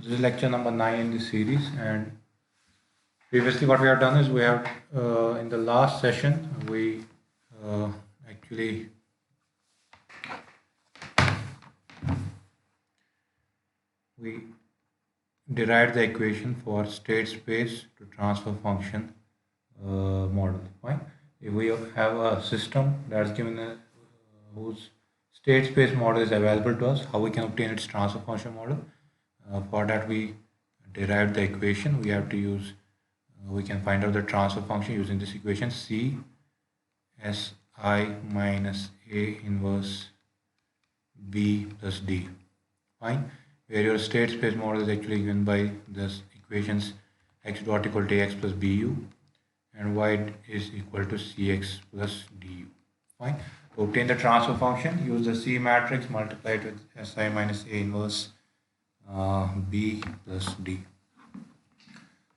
This is lecture number 9 in this series, and previously what we have done is we have in the last session we uh, actually we derived the equation for state space to transfer function model. Fine. If we have a system that's given whose state space model is available to us, how we can obtain its transfer function model? For that we derived the equation. We have to use we can find out the transfer function using this equation C S I minus A inverse B plus D. Fine. Where your state space model is actually given by this equations x dot equal to ax plus bu and y is equal to cx plus du. Fine. To obtain the transfer function, use the C matrix multiplied with Si minus A inverse B plus D.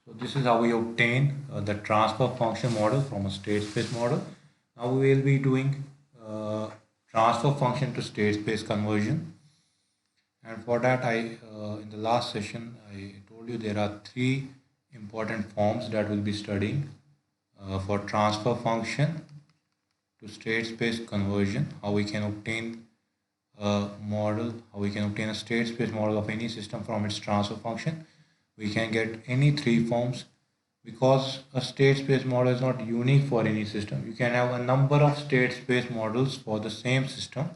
So this is how we obtain the transfer function model from a state space model. Now we will be doing transfer function to state space conversion. And for that in the last session, I told you there are three important forms that we'll be studying for transfer function to state space conversion, how we can obtain a model, how we can obtain a state space model of any system from its transfer function. We can get any three forms because a state space model is not unique for any system. You can have a number of state space models for the same system.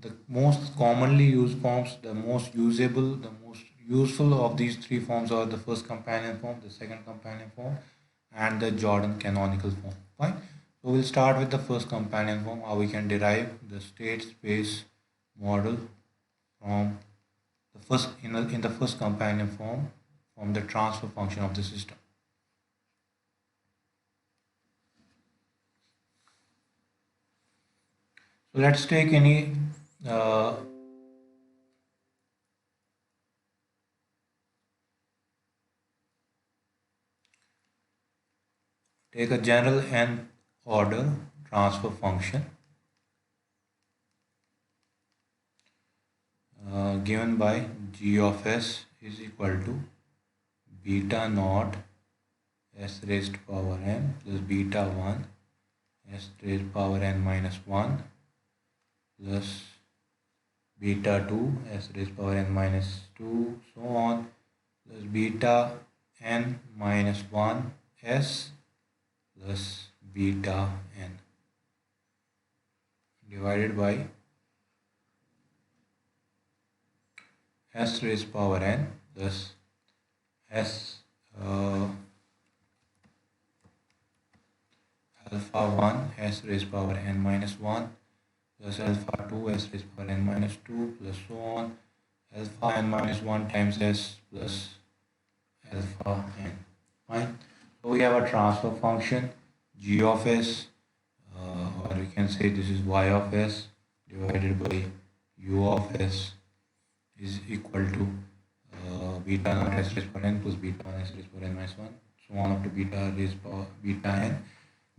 The most commonly used forms, the most usable, the most useful of these three forms are the first companion form, the second companion form, and the Jordan canonical form. Fine. So we'll start with the first companion form, how we can derive the state space model from the first in the first companion form from the transfer function of the system. So let's take any uh, take a general n order transfer function given by g of s is equal to beta naught s raised to power n plus beta 1 s raised to power n minus 1 plus beta 2 s raised to power n minus 2 so on plus beta n minus 1 s plus beta n divided by s raised to power n plus s alpha 1 s raised to power n minus 1 plus alpha 2 s raised to power n minus 2 plus so on alpha n minus 1 times s plus alpha n. Fine. So we have a transfer function g of s or we can say this is y of s divided by u of s is equal to beta naught s raised to power n plus beta 1 s raised to power n minus 1 so on up to beta raised to power beta n.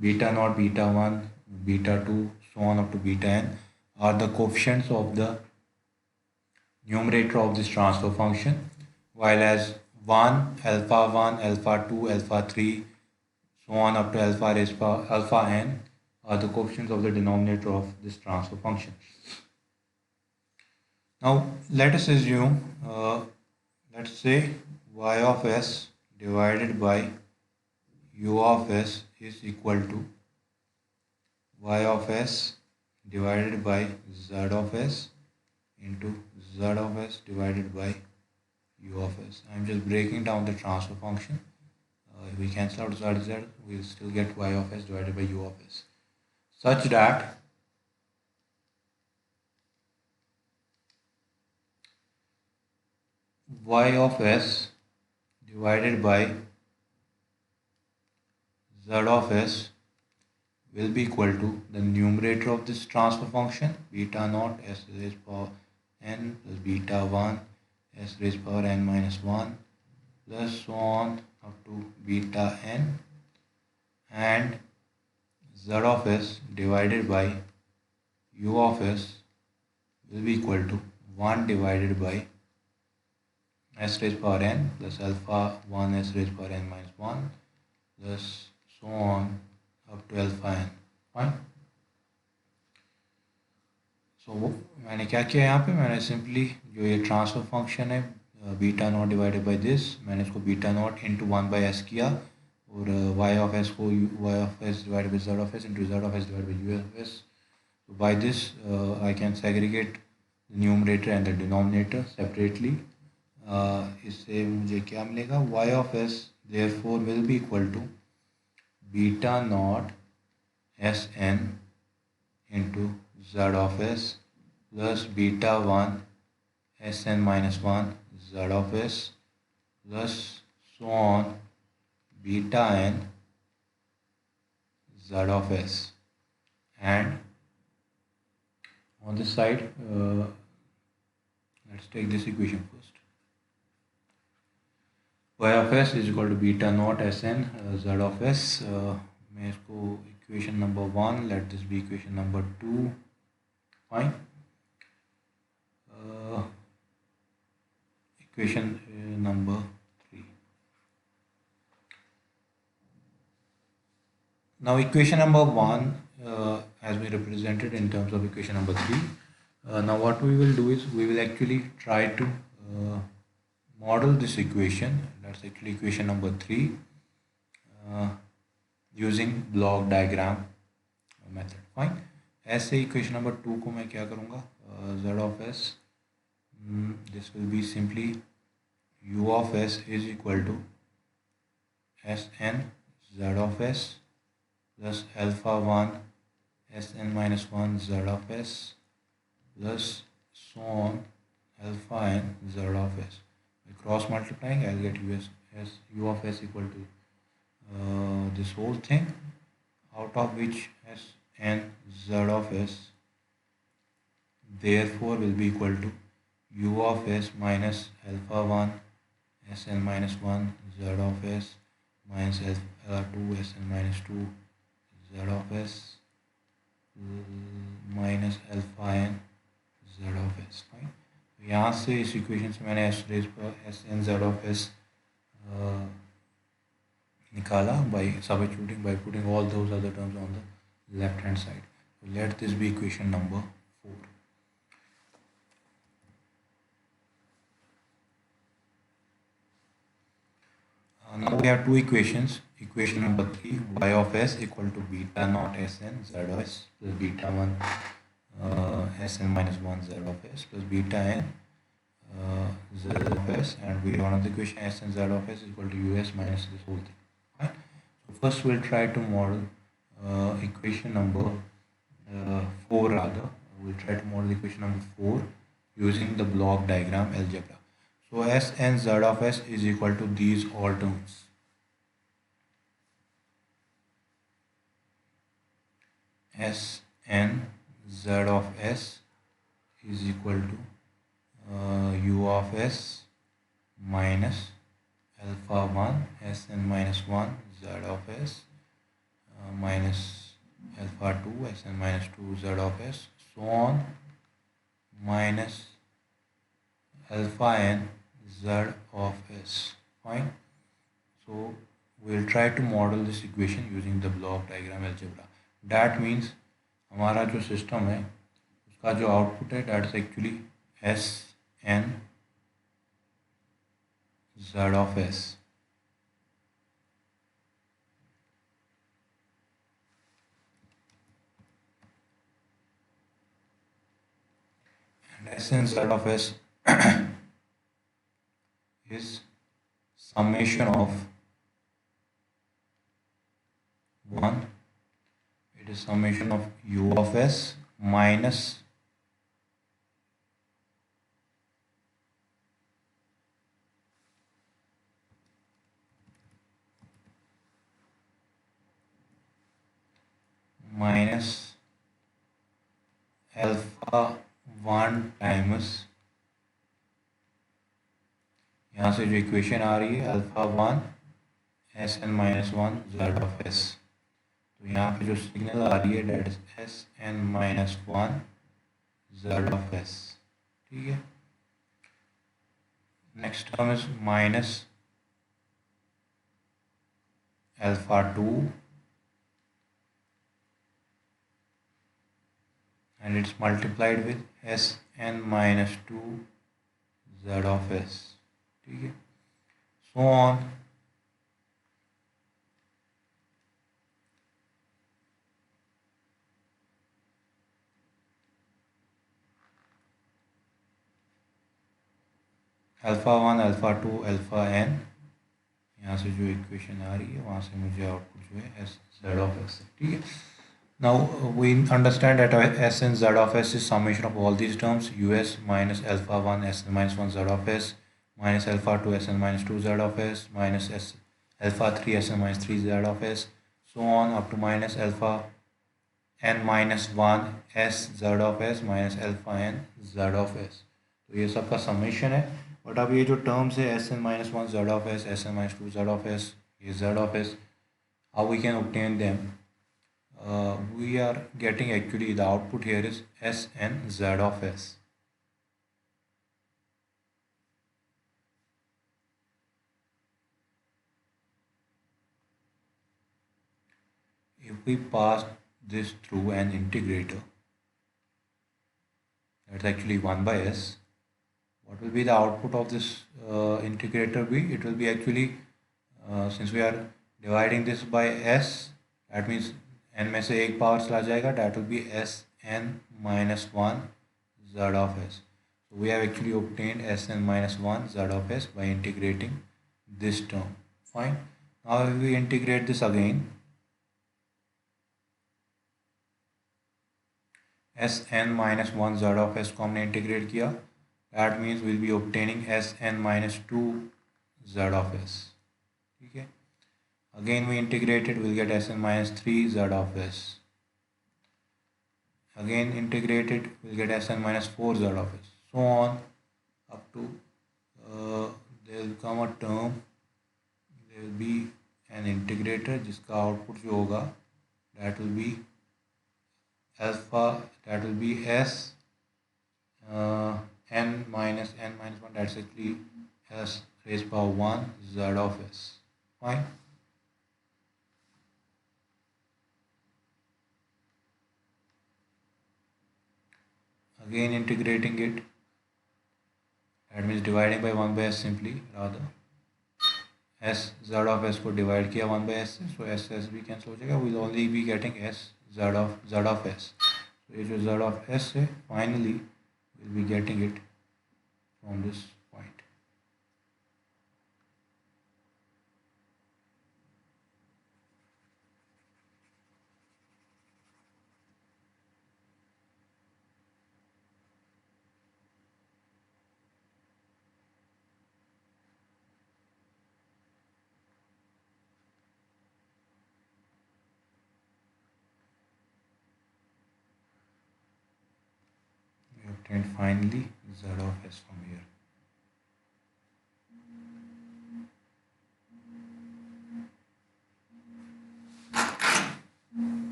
Beta naught, beta 1, beta 2, so on up to beta n are the coefficients of the numerator of this transfer function, while as 1, alpha 2, alpha 3, so on up to alpha raised to power alpha n are the coefficients of the denominator of this transfer function. Now let us assume, let's say y of s divided by u of s is equal to y of s divided by z of s into z of s divided by u of s. I'm just breaking down the transfer function. If we cancel out z, we'll still get y of s divided by u of s, such that y of s divided by z of s will be equal to the numerator of this transfer function beta naught s raised to power n plus beta 1 s raised to power n minus 1 plus so on up to beta n and z of s divided by u of s will be equal to 1 divided by s raised power n plus alpha 1 s raised power n minus 1 plus so on up to alpha n. Fine. So मैंने क्या किया यहाँ पे, मैंने simply जो ये transfer function है beta not divided by this, मैंने इसको बीटा नॉट इंटू 1/s किया और वाई ऑफ एस को Y of S divide by Z of S into Z of S divide by U of S. So by this I can segregate the numerator and the denominator separately. इससे मुझे क्या मिलेगा, y of s therefore will be equal to beta naught s n into z of s plus beta 1 s n minus 1 z of s plus so on beta n z of s. And on this side, let's take this equation first. Y of s is equal to beta naught Sn z of s. मैं इसको equation number 1, let this be equation number 2. Fine. Equation number 3. Now equation number 1 has been represented in terms of equation number 3. Now what we will do is we will actually try to model this equation, that's actually equation number 3, using block diagram method. Fine. ऐसे equation number 2 को मैं क्या करूँगा, z of s, this will be simply u of s is equal to Sn z of s plus alpha 1 Sn minus 1 z of s plus so on alpha n z of s. By cross multiplying I'll get u of s equal to this whole thing, out of which Sn z of s therefore will be equal to u of s minus alpha 1 Sn minus 1 z of s minus alpha 2 Sn minus 2 z of s minus alpha N Z of S. Fine. यहाँ से इस equation से मैंने S raise पर S N Z of S निकाला by substituting, by putting all those other terms on the left hand side. Let this be equation number 4. Now we have two equations. Equation number 3, y of s equal to beta naught Sn z of s plus beta 1 Sn minus 1 z of s plus beta n z of s, and we have another equation Sn z of s is equal to us minus this whole thing. Right? So first we'll try to model equation number 4 rather. We'll try to model equation number 4 using the block diagram algebra. So Sn z of s is equal to these all terms. Sn z of s is equal to u of s minus alpha 1 Sn minus 1 z of s minus alpha 2 Sn minus 2 z of s so on minus alpha n z of s. Fine. So we'll try to model this equation using the block diagram algebra. That means हमारा जो system है उसका जो output है that is actually s n z of s. And s n z of s is summation of 1, it is summation of u of s minus alpha 1 times, यहाँ से जो equation आ रही है alpha 1 S N minus 1 Z of S, तो यहाँ पे जो सिग्नल आ रही है that is S N minus 1 z of s. ठीक है. Next term is minus alpha 2 and it's multiplied with Sn minus 2 z of s. ठीक है. So on. Alpha 1 alpha 2 alpha n, यहाँ से जो इक्वेशन आ रही है वहाँ से मुझे आउटपुट जो है एस जेड ऑफ एक्स. ठीक है. Now we understand that S N Z of S is summation of all these terms U S minus alpha 1 S N minus 1 Z of S minus alpha 2 S N minus 2 Z of S minus S alpha 3 S N minus 3 Z of S so on up to minus alpha N minus 1 S Z of S minus alpha N Z of S. तो ये सबका summation है. But अब ये जो terms है S N minus 1 Z of S S N minus 2 Z of S, ये Z of S, how we can obtain them? We are getting actually the output here is s and z of s. If we pass this through an integrator, that's actually 1 by s, what will be the output of this integrator be? It will be actually, since we are dividing this by s, that means n में से एक power चला जाएगा, that will be s n minus 1 z of s. So we have actually obtained s n minus 1 z of s by integrating this term. Fine. Now if we integrate this again, s n minus 1 z of s को हमने integrate किया, that means we'll be obtaining s n minus 2 z of s. ठीक है. Again we integrate it, we'll get s n minus 3 z of s. Again integrate it, we'll get s n minus 4 z of s. So on up to there will come a term, there will be an integrator जिसका output जो होगा that will be alpha, that will be s n minus 1, that's actually s raised power 1 z of s. Fine. Again integrating it, that means dividing by 1 by s simply, rather s z of s को divide किया 1 by s से, so s s भी cancel हो जाएगा, we'll only be getting s z of s. So ये जो z of s है, finally we'll be getting it from this point. We obtained finally z of s from here.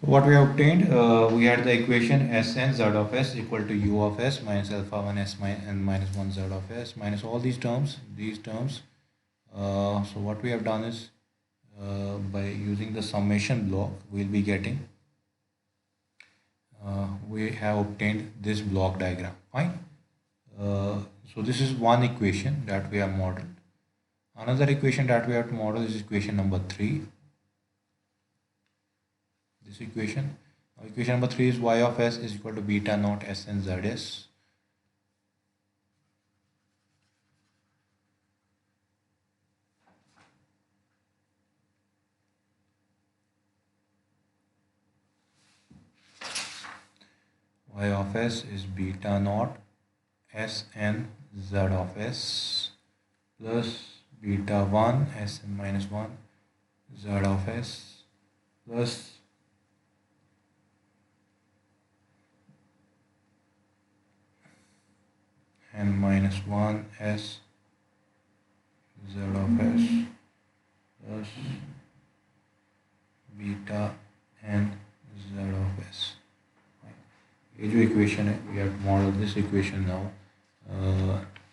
What we have obtained, we had the equation s n z of s equal to u of s minus alpha 1 s and minus 1 z of s minus all these terms. So what we have done is, by using the summation block, we'll be getting, we have obtained this block diagram. Fine. So this is one equation that we have modeled. Another equation that we have to model is equation number 3. This equation. Now equation number 3 is y of s is equal to beta naught s n z s. Y of s is beta naught s n z of s plus beta 1 s n minus 1 z of s plus n minus 1 s z of s plus beta n z of s. ये जो equation है, we have to model this equation now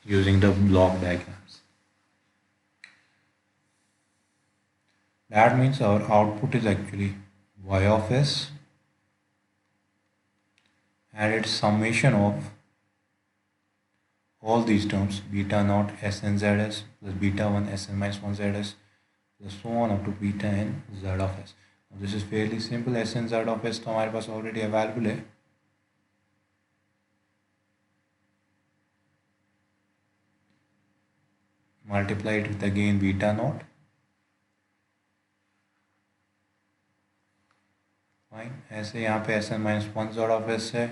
using the block diagrams. That means our output is actually y of s and its summation of all these terms, beta naught Sn zs plus beta 1 Sn minus 1 zs plus so on up to beta n z of s. Now this is fairly simple. Sn z of s तो हमारे पास already available है. Multiply it with again beta naught. Fine. ऐसे यहाँ पे Sn minus 1 z of s है.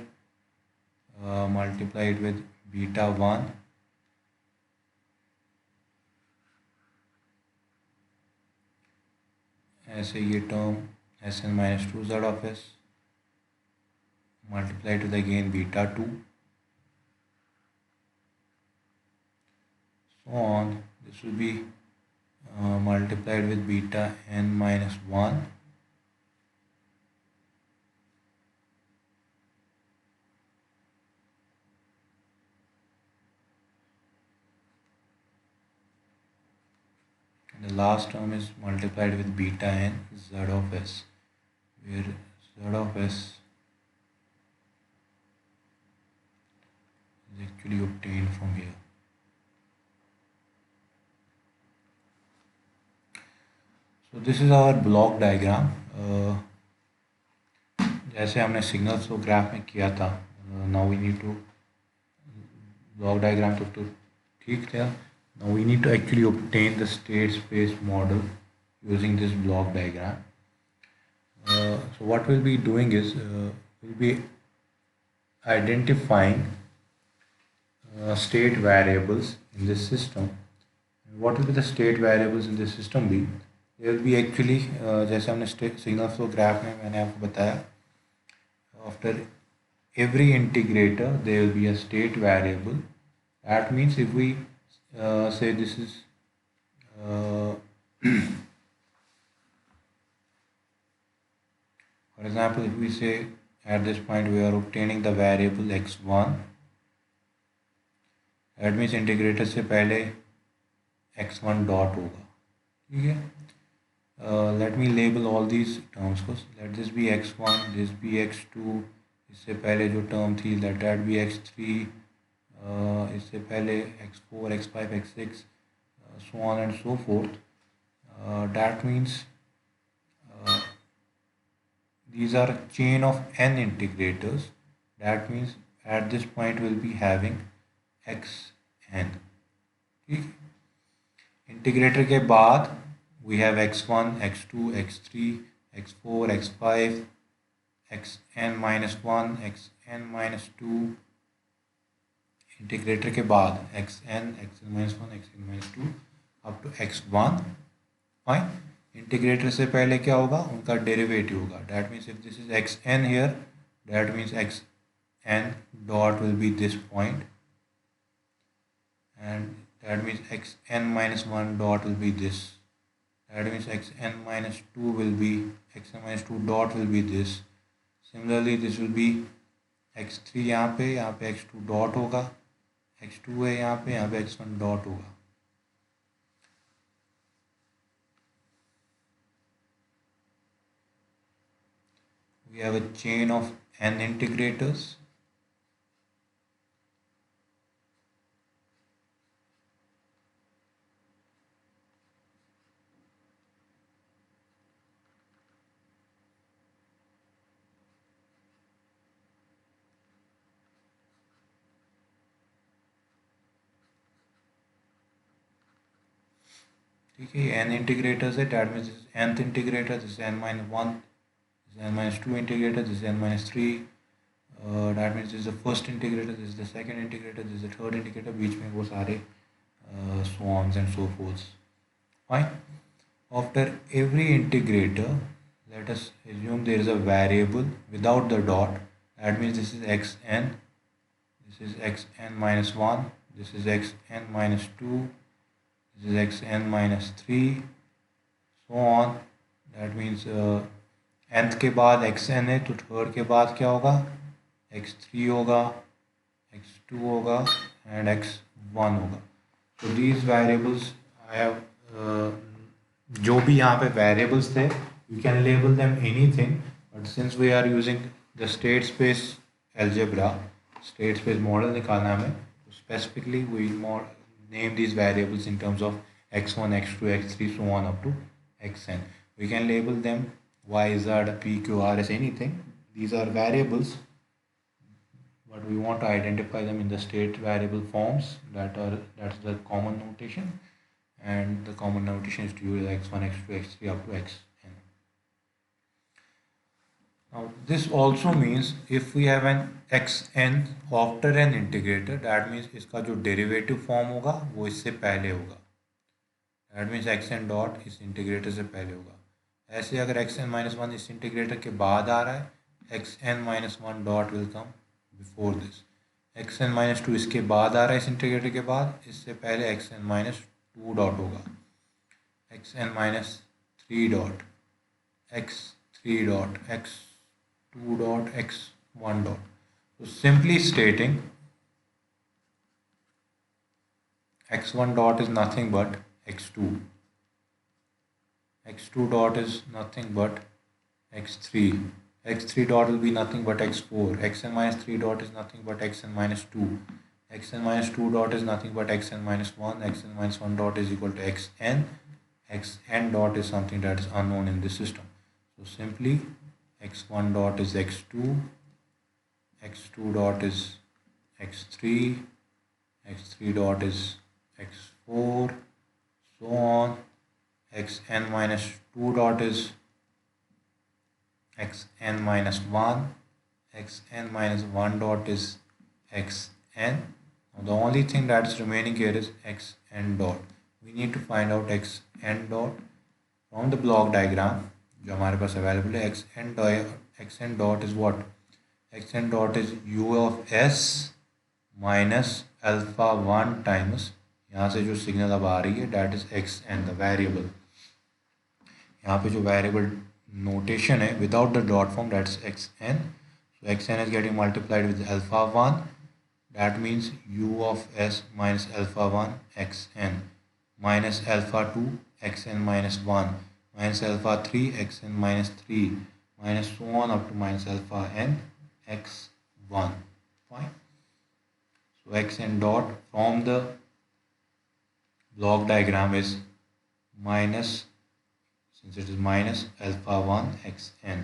Multiply it with beta 1 ऐसे ये term Sn minus 2 z of s, multiply it with again beta 2, so on. This will be multiplied with beta n minus 1 and the last term is multiplied with beta n z of s, where z of s is actually obtained from here. So this is our block diagram. जैसे हमने signals को graph में किया था, now we need to block diagram तो ठीक था. Now we need to actually obtain the state space model using this block diagram. So what we'll be doing is we'll be identifying state variables in this system. And what will be the state variables in this system be? They will be actually जैसे हमने signal flow graph में मैंने आपको बताया, after every integrator there will be a state variable. That means if we say this is for example, if we say at this point we are obtaining the variable x1, that means integrator से पहले x1 dot होगा. ठीक है. Let me label all these terms को. Let this be x1, this be x2, इससे पहले जो term थी let that be x3, इससे पहले x4, x5, x6, so on and so forth. That means these are a chain of n integrators. That means at this point we'll be having xn. ठीक. Integrator के बाद we have x1, x2, x3, x4, x5, xn minus 1, xn minus 2. Integrator के बाद xn, xn minus 1, xn minus 2 up to x1. Fine. Integrator से पहले क्या होगा, उनका डेरिवेटिव होगा. That means if this is xn here, that means xn dot will be this point and that means xn minus 1 dot will be this. That means xn minus 2 will be, xn minus 2 dot will be this. Similarly this will be x3 यहाँ पे x2 dot होगा, x2 है यहाँ पे x1 dot होगा. We have a chain of n integrators. ठीक है. n integrators है. That means nth integrator, this is n minus 1, this is n minus 2 integrator, this is n minus 3. That means this is the first integrator, this is the second integrator, this is the third integrator. बीच में वो सारे so on and so forth. Fine. After every integrator, let us assume there is a variable without the dot. That means this is xn, this is xn minus 1, this is xn minus 2, this is xn minus 3, so on. That means nth के बाद xn है तो third के बाद क्या होगा, x3 होगा, x2 होगा एंड x1 होगा। तो दीज वेरिएबल्स आई हैव, जो भी यहाँ पे वेरिएबल्स थे you can label them anything, but since we are using the state space algebra, state space model निकालना हमें, तो specifically we name these variables in terms of x1, x2, x3, so on up to xn. We can label them y, z, p, q, r as anything. These are variables, but we want to identify them in the state variable forms. That's the common notation, and the common notation is to use x1, x2, x3 up to xn. Now this also means if we have an xn after an integrator, that means इसका जो derivative form होगा वो इससे पहले होगा। That means xn dot इस integrator से पहले होगा। ऐसे अगर xn माइनस वन इस इंटीग्रेटर के बाद आ रहा है, xn minus one dot will come before this. xn minus two इसके बाद आ रहा है इस इंटीग्रेटर के बाद, इससे पहले xn माइनस टू डॉट होगा। xn minus three dot, x3 dot, x2 dot, x1 dot. So simply stating, x1 dot is nothing but x2, x2 dot is nothing but x3, x3 dot will be nothing but x4, xn minus 3 dot is nothing but xn minus 2, xn minus 2 dot is nothing but xn minus 1, xn minus 1 dot is equal to xn, xn dot is something that is unknown in this system. So simply x1 dot is x2, x2 dot is x3, x3 dot is x4, so on. xn minus 2 dot is xn minus 1, xn minus 1 dot is xn. Now the only thing that is remaining here is xn dot. We need to find out xn dot from the block diagram जो हमारे पास available है। xn dot is what? xn dot is u of s minus alpha one times, यहाँ से जो signal अब आ रही है that is X N the variable. यहाँ पे जो वेरिएबल नोटेशन है without the dot form that's X N, so X N is getting multiplied with alpha one, that means U of S minus alpha one X N, minus alpha two X N minus one, minus alpha three X N minus three, minus so on up to minus alpha N X one. Fine. So xn dot from the block diagram is minus, since it is minus alpha 1 xn,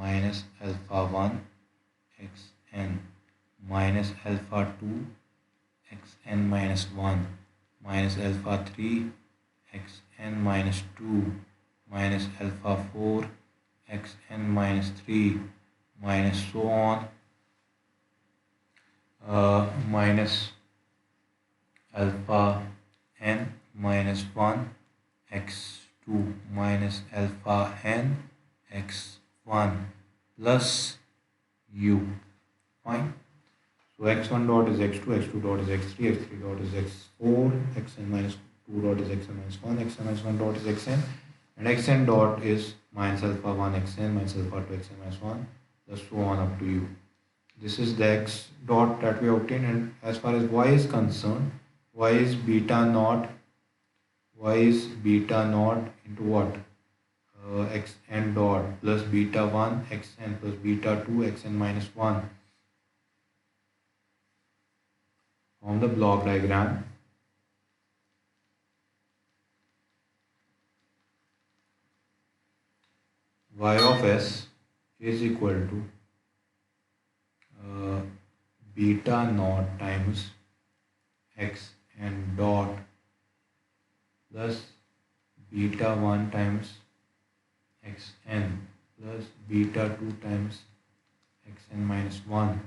minus alpha 1 xn, minus alpha 2 xn minus 1, minus alpha 3 xn minus 2, minus alpha 4 xn minus 3, minus so on, minus alpha n minus 1 x2 minus alpha n x1 plus u. Fine. So x1 dot is x2, x2 dot is x3, x3 dot is x4, xn minus 2 dot is xn minus 1, xn minus 1 dot is xn, and xn dot is minus alpha 1 xn minus alpha 2 xn minus 1 plus so on up to u. This is the x dot that we obtain, and as far as y is concerned, y is beta naught, y is beta naught into what? Xn dot plus beta 1 xn plus beta 2 xn minus 1 from the block diagram. Y of s is equal to beta naught times x n dot plus beta 1 times x n plus beta 2 times x n minus 1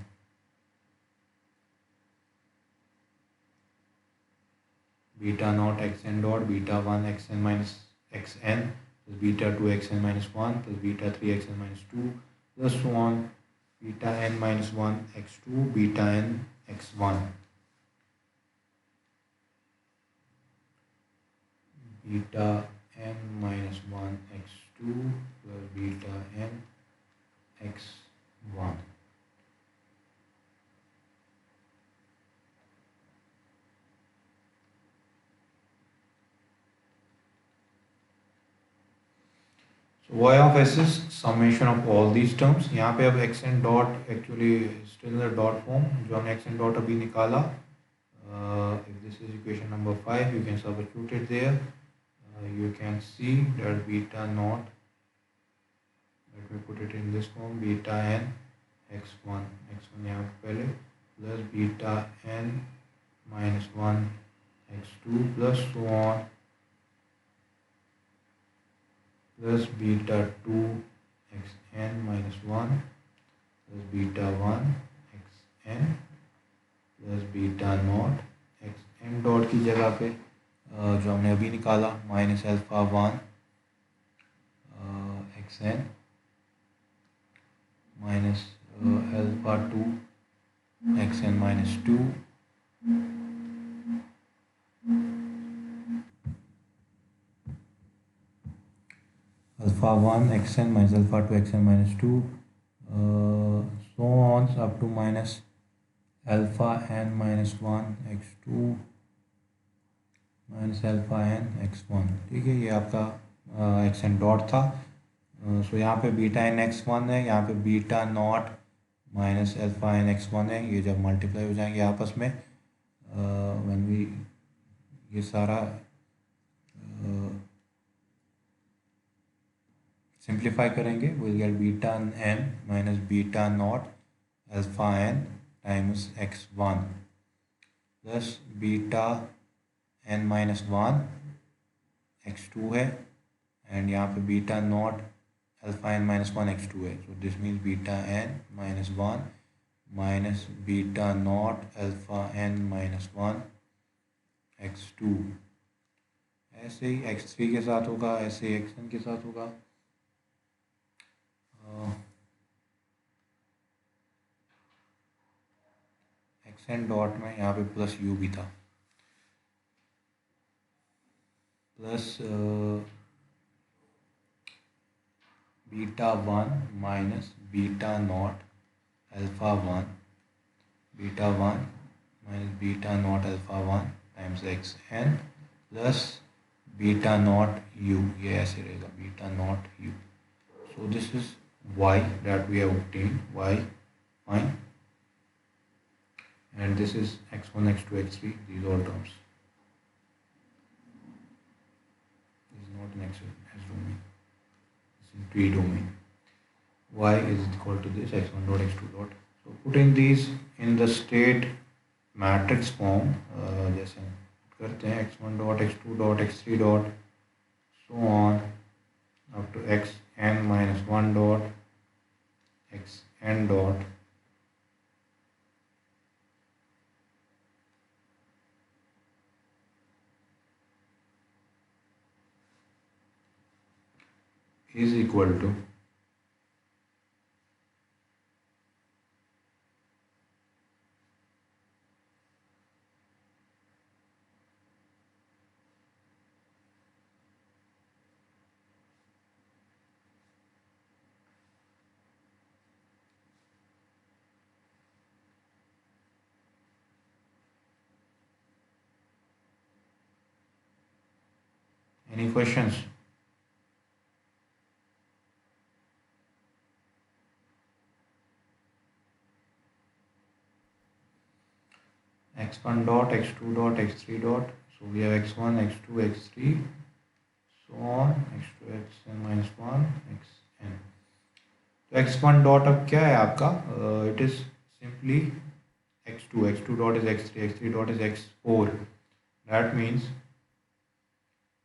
beta naught x n dot beta 1 x n minus x n plus beta 2 x n minus 1 plus beta 3 x n minus 2 plus so on beta n minus 1 x2 beta n x1. beta n minus 1 x2 plus beta n x1. So y of s is summation of all these terms. यहाँ पे अब x n dot actually still in the dot form जो हमने x n dot अभी निकाला. If this is equation number 5, you can substitute it there. You can see that beta naught, let me put it in this form, beta n x1 यहाँ पे पहले plus beta n minus 1 x2 plus so on plus beta 2 xn minus 1 plus beta 1 xn plus beta not xn dot की जगह पे जो हमने अभी निकाला minus alpha 1 xn minus alpha 2 xn minus 2 alpha 1 xn minus alpha 2 xn minus 2 so on up to minus alpha n minus 1 x2 minus alpha N x1. ठीक है, ये आपका एक्स एन डॉट था. सो यहाँ पे बीटा एन x1 है, यहाँ पे beta not minus alpha N x1 है. ये जब मल्टीप्लाई हो जाएंगे आपस में व्हेन वी ये सारा सिंप्लीफाई करेंगे will get beta N minus beta not alpha N times x1 plus beta N minus 1 x2 है एंड यहाँ पे beta not alpha N minus 1 x2 है. So this means beta N minus 1 minus beta not alpha N minus 1 x2. ऐसे ही x3 के साथ होगा, ऐसे ही xn के साथ होगा. xn डॉट में यहाँ पे प्लस u भी था plus beta 1 minus beta not alpha 1 beta 1 minus beta not alpha 1 times X N plus beta not U. ये ऐसे रहेगा beta not U. So this is y that we have obtained, y fine, and this is x1 x2 x3, these all terms. This is not in x domain, it's in t domain. Y is equal to this x1 dot x2 dot. So putting these in the state matrix form, जैसे हम करते हैं x1 dot x2 dot x3 dot so on up to xn minus 1 dot xn dot is equal to any questions? x1 dot x2 dot x3 dot, so we have x1 x2 x3 so on x2 xn minus 1 xn. तो x1 dot अब क्या है आपका, it is simply x2 dot is x3 dot is x4. That means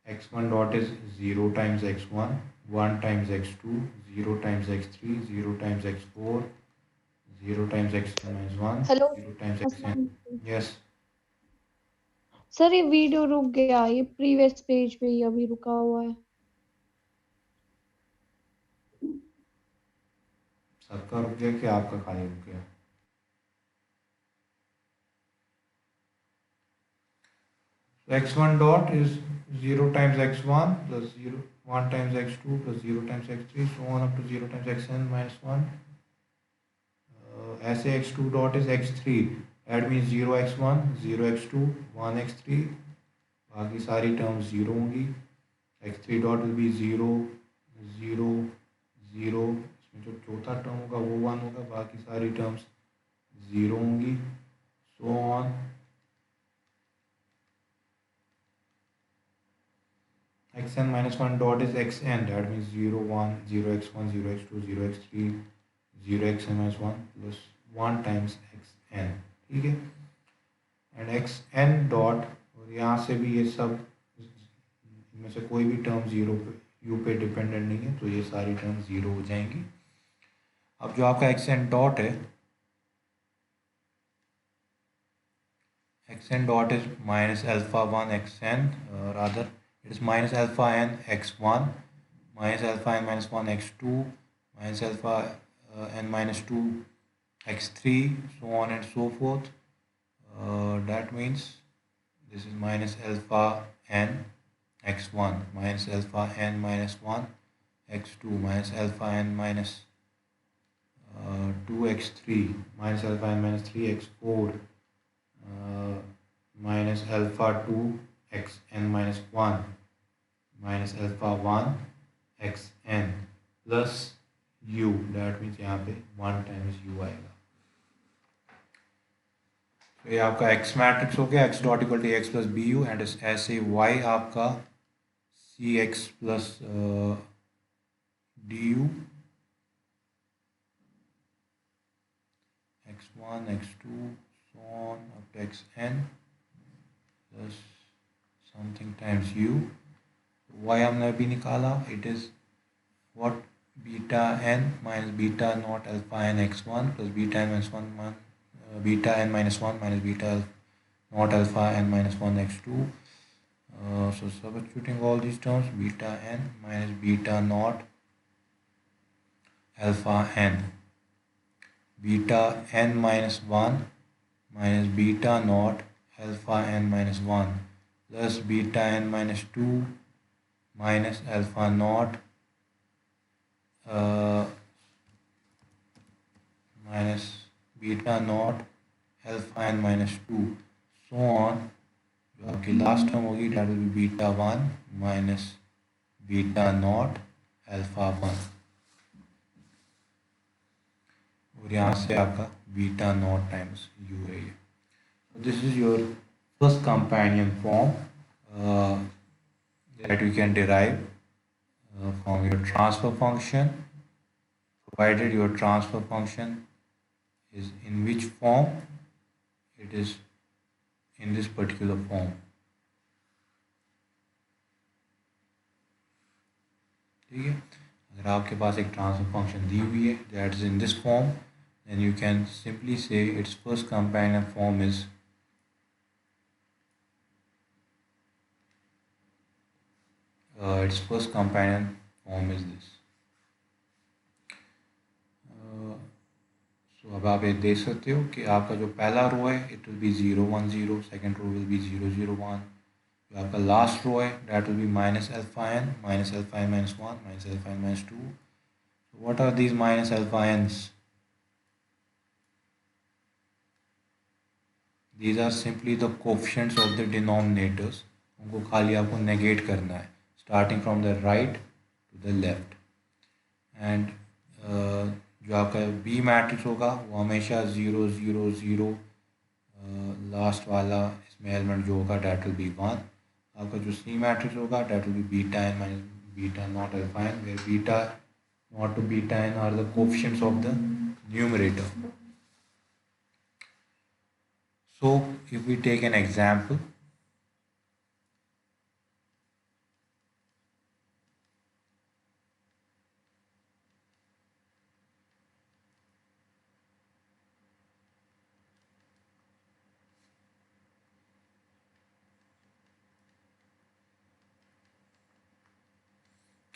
x1 dot is 0 times x1, 1 times x2, 0 times x3, 0 times x4, 0 times xn minus 1, hello 0 times xn. Yes. Sir ये video रुक गया, ये previous page पे ही अभी रुका हुआ है. सबका रुक गया कि आपका खाली रुक गया? So x1 dot is 0 times x1 plus 0 1 times x2 plus 0 times x3 so on up to 0 times xn minus 1. ऐसे x2 dot is x3, that means 0 x1 0 x2 1 x3, बाकी सारी टर्म्स जीरो होंगी. x3 dot will be 0 0 0, इसमें जो चौथा term होगा वो 1 होगा, बाकी सारी टर्म्स जीरो होंगी. So on xn minus 1 dot is xn, that means 0 1 0 x1 0 x2 0 x3 0 xn minus 1 plus 1 times xn. ठीक है. एंड xn डॉट, और यहाँ से भी ये सब इनमें से कोई भी टर्म जीरो पे यू पे डिपेंडेंट नहीं है, तो ये सारी टर्म जीरो हो जाएंगी. अब जो आपका xn डॉट है, xn dot is minus alpha 1 xn, rather it is minus alpha n x1 minus alpha n minus 1 x2 minus alpha n minus 2 x3 so on and so forth. That means this is minus alpha n x1 minus alpha n minus 1 x2 minus alpha n minus 2 x3 minus alpha n minus 3 x4 minus alpha 2 xn minus 1 minus alpha 1 xn plus u, that means यहाँ पे 1 times u आएगा. तो ये आपका x matrix हो गया, x dot equal to X plus B U, and ऐसे y आपका C X plus D U, x1 x2 so on up to xn plus something times u. y हमने अभी निकाला, it is what, beta n minus beta naught alpha n x1 plus beta n minus 1 beta n minus 1 minus beta naught alpha n minus 1 x2. So substituting all these terms, beta n minus beta naught alpha n, beta n minus 1 minus beta naught alpha n minus 1 plus beta n minus 2 minus alpha naught minus beta naught alpha n minus 2 so on. जो आपकी last term होगी that will be beta 1 minus beta naught alpha 1, और यहाँ से आपका beta not times you है ये. This is your first companion form that you can derive from your transfer function, provided your transfer function is in which form, it is in this particular form. ठीक है. अगर आपके पास एक transfer function दी हुई है that is in this form, then you can simply say its first companion form is this. So अब आप ये देख सकते हो कि आपका जो पहला रो है it will be 0 1 0, second row will be 0 0 1, जो आपका लास्ट रो है that will be minus alpha N minus alpha N minus 1 minus alpha N minus 2. What are these minus alpha n's? These are simply the coefficients of the denominators. उनको खाली आपको negate करना है starting from the right to the left. And जो आपका B matrix होगा वो हमेशा 0 0 0, लास्ट वाला इसमें एलिमेंट जो होगा that will be 1. आपका जो C मैट्रिक्स होगा that will be beta n minus beta not alpha n, where beta not to beta n are the coefficients of the numerator. So if we take an example,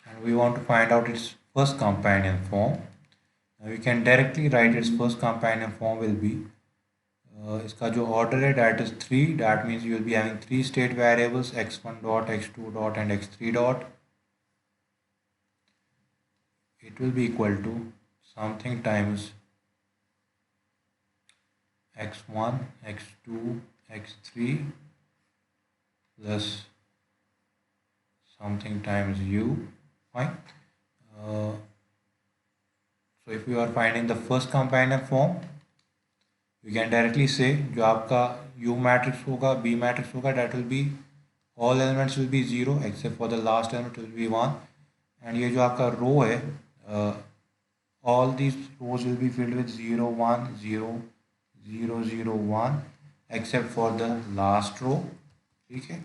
and we want to find out its first companion form. Now we can directly write its first companion form will be इसका जो order है that is 3, that means you will be having 3 state variables x1 dot, x2 dot and x3 dot. It will be equal to something times x1, x2, x3 plus something times u. Fine. So if you are finding the first combiner form, you can directly say जो आपका U matrix होगा, B matrix होगा, that will be all elements will be 0 except for the last element will be 1, and ये जो आपका row है, all these rows will be filled with 0 1 0 0 0 1 except for the last row. ठीक है,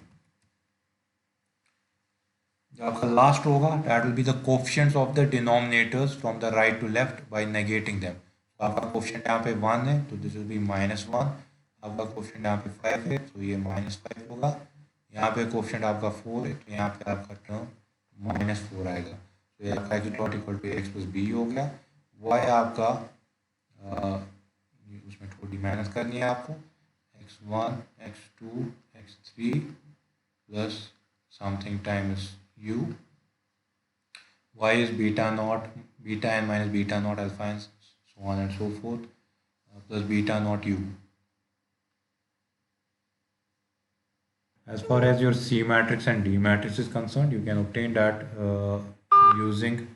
जो आपका लास्ट होगा that will be the coefficients of the denominators from the right to left by negating them. तो आपका कोफिशिएंट यहाँ पे 1 है तो दिस विल बी -1, आपका कोफिशिएंट यहाँ पे 5 है तो ये -5 होगा, यहाँ पे कोफिशिएंट आपका 4 है तो यहाँ पे आपका टर्म -4 आएगा। तो ये आपका x dot equal to X plus B हो गया। y आपका उसमें थोड़ी मेहनत करनी है आपको, x1 x2 x3 plus something times u, y is beta naught, beta n minus beta naught alpha and so on and so forth, plus beta naught u. As far as your C matrix and D matrix is concerned, you can obtain that using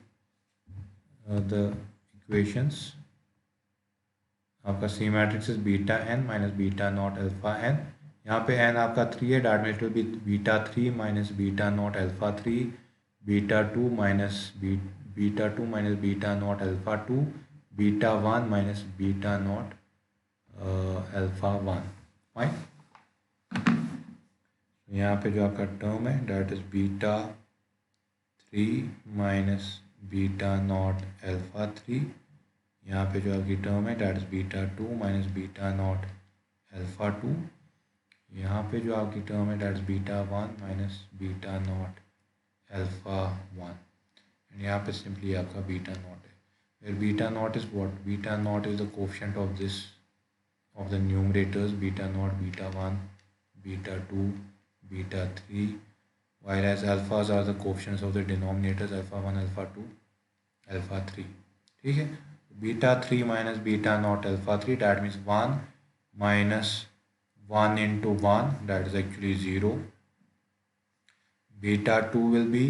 the equations. आपका C matrix is beta n minus beta naught alpha n. यहाँ पे n आपका 3 है, that means it will be beta 3 minus beta naught alpha 3, beta 2 minus beta 2 minus beta naught alpha 2, beta 1 minus beta naught alpha 1. Fine, यहाँ पे जो आपका term है that is beta 3 minus beta naught alpha 3, यहाँ पे जो आपकी term है that is beta 2 minus beta naught alpha 2, यहाँ पे जो आपकी टर्म है that is beta 1 minus beta naught alpha 1, and यहाँ पे simply आपका beta naught है, where beta naught is what? Beta naught is the coefficient of this, of the numerators, beta naught, beta 1, beta 2, beta 3, whereas alphas are the coefficients of the denominators, alpha 1, alpha 2, alpha 3. ठीक है, beta 3 minus beta naught alpha 3, that means 1 minus 1 into 1, that is actually 0. Beta 2 will be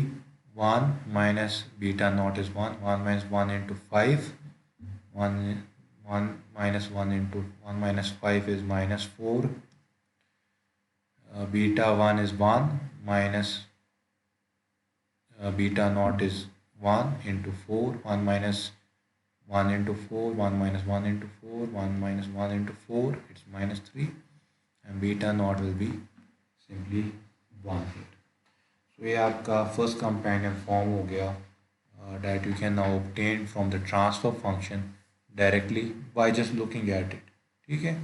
1 minus beta naught is 1, 1 minus 1 into 5, 1 minus 1 into 1 minus 5 is -4. Beta 1 is 1 minus beta naught is 1 into 4, 1 minus 1 into 4, 1 minus 1 into 4, 1 minus 1 into 4, it's -3, and beta naught will be simply 1 here. So ये आपका first companion form हो गया that you can now obtain from the transfer function directly by just looking at it. ठीक है,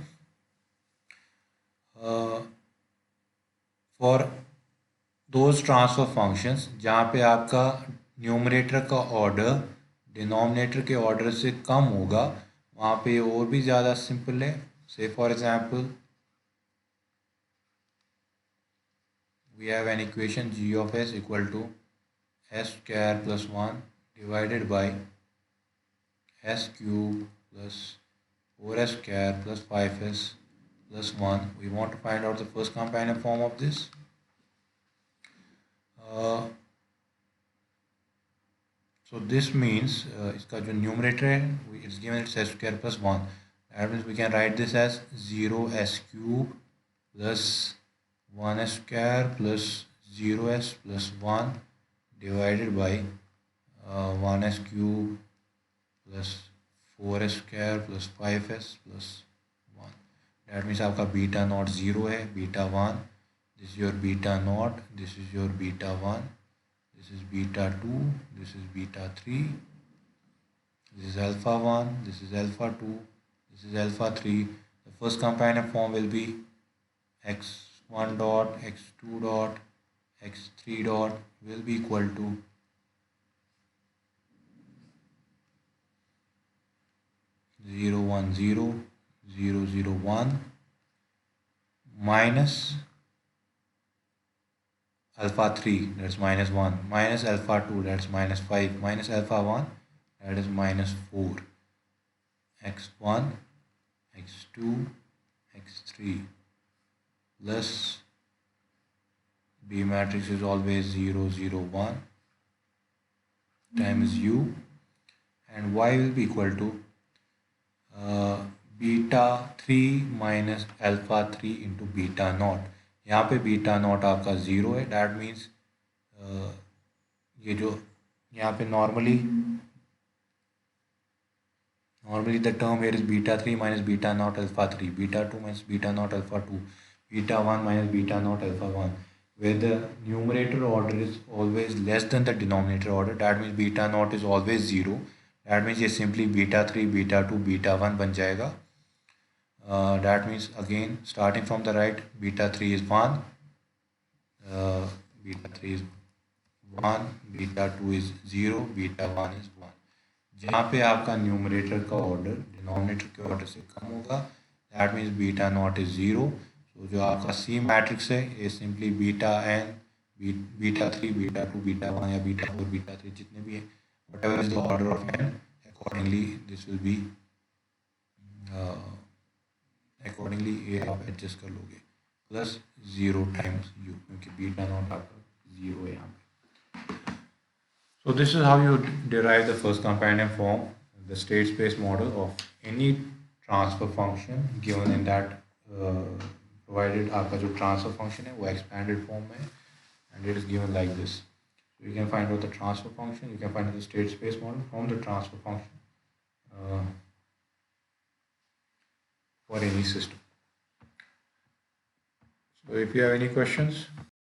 for those transfer functions जहाँ पे आपका numerator का ऑर्डर डिनोमिनेटर के ऑर्डर से कम होगा, वहाँ पे और भी ज़्यादा सिंपल है. से for example we have an equation g of s equal to s square plus 1 divided by s cube plus 4s square plus 5s plus 1. We want to find out the first companion form of this. So this means इसका जो numerator है it's given it's s square plus 1. That means we can write this as 0s cube plus 1s square plus 0s plus 1 divided by 1s cube plus 4s square plus 5s plus 1. That means आपका beta naught 0 है, beta 1, this is your beta naught, this is your beta 1, this is beta 2, this is beta 3, this is alpha 1, this is alpha 2, this is alpha 3. The first companion form will be x1 dot, x2 dot, x3 dot will be equal to 0 1 0 0 0 1 minus alpha 3, that's minus 1, minus alpha 2, that's minus 5, minus alpha 1, that is minus 4, x1, x2, x3, plus B matrix is always 0, 0, 1 times u, and y will be equal to beta 3 minus alpha 3 into beta not. यहाँ पे beta not आपका zero है, that means ये जो यहाँ पे normally the term here is beta 3 minus beta naught alpha 3, beta 2 minus beta naught alpha 2, beta 1 minus beta naught alpha 1, where the numerator order is always less than the denominator order. That means beta naught is always 0. That means ये simply beta 3 beta 2 beta 1 बन जाएगा. That means again starting from the right, beta 3 is 1, beta 3 is 1, beta 2 is 0, beta 1 is 1. जहाँ पे आपका numerator का order denominator के order से कम होगा, that means beta not is zero. तो जो आपका सी मैट्रिक्स है ये simply beta N, beta 3 beta 2 beta 1 या बीटा 4 बीटा 3 जितने भी है, whatever is the order of N, accordingly this will be, accordingly ये आप एडजस्ट कर लोगे, प्लस 0 टाइम्स यू, क्योंकि बीटा नॉट आपका 0 है यहाँ पे. So this is how you derive the first companion form, the state space model of any transfer function given in that provided आपका जो transfer function है वो expanded form में है, and it is given like this. So you can find out the transfer function, you can find out the state space model from the transfer function for any system. So if you have any questions.